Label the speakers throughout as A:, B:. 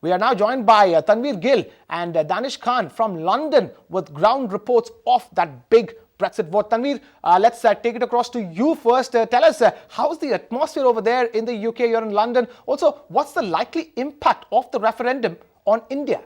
A: We are now joined by Tanveer Gill and Danish Khan from London with ground reports of that big Brexit vote. Tanveer, let's take it across to you first. Tell us, how's the atmosphere over there in the UK? You're in London. Also, what's the likely impact of the referendum on India?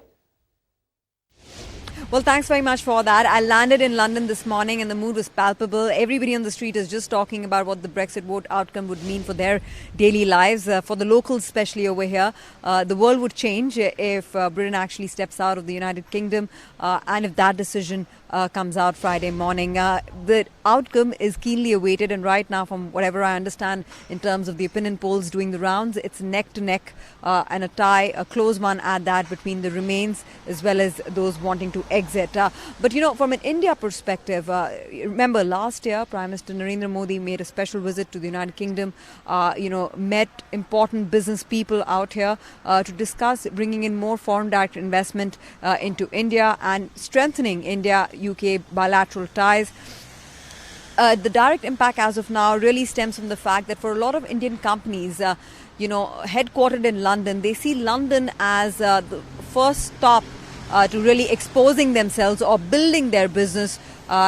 B: Well, thanks very much for that. I landed in London this morning and the mood was palpable. Everybody on the street is just talking about what the Brexit vote outcome would mean for their daily lives. For the locals, especially over here, the world would change if Britain actually steps out of the United Kingdom and if that decision comes out Friday morning. The outcome is keenly awaited, and right now, from whatever I understand in terms of the opinion polls doing the rounds, it's neck to neck and a tie, a close one at that, between the Remains as well as those wanting to exit. But from an India perspective, remember last year Prime Minister Narendra Modi made a special visit to the United Kingdom, met important business people out here to discuss bringing in more foreign direct investment into India and strengthening India-UK bilateral ties. The direct impact as of now really stems from the fact that for a lot of Indian companies, headquartered in London, they see London as the first stop to really exposing themselves or building their business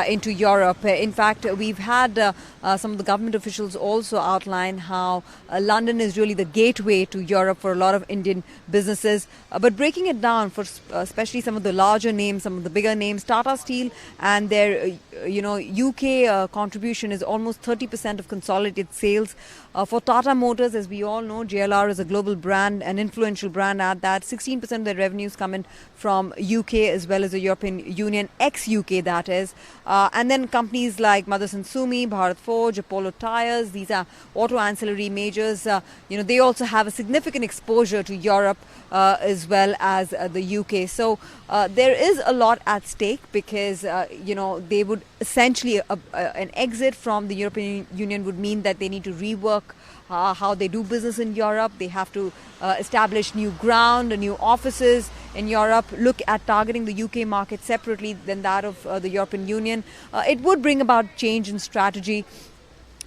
B: into Europe. In fact, we've had some of the government officials also outline how London is really the gateway to Europe for a lot of Indian businesses. But breaking it down for especially some of the larger names, some of the bigger names, Tata Steel and their UK contribution is almost 30% of consolidated sales. For Tata Motors, as we all know, JLR is a global brand, an influential brand at that. 16% of their revenues come in from UK as well as the European Union, ex-UK that is. And then companies like Motherson Sumi, Bharat Forge, Apollo Tyres, these are auto ancillary majors. They also have a significant exposure to Europe as well as the UK. So there is a lot at stake because, they would essentially, an exit from the European Union would mean that they need to rework how they do business in Europe. They have to establish new ground, new offices in Europe, look at targeting the UK market separately than that of the European Union. It would bring about change in strategy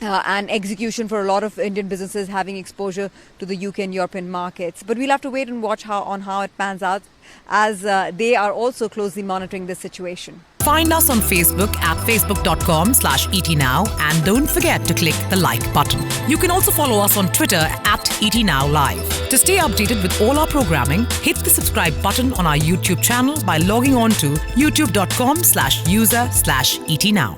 B: and execution for a lot of Indian businesses having exposure to the UK and European markets. But we'll have to wait and watch how it pans out, as they are also closely monitoring this situation.
C: Find us on Facebook at facebook.com/ETNow and don't forget to click the like button. You can also follow us on Twitter at ETNowLive. To stay updated with all our programming, hit the subscribe button on our YouTube channel by logging on to youtube.com/user/ETNow.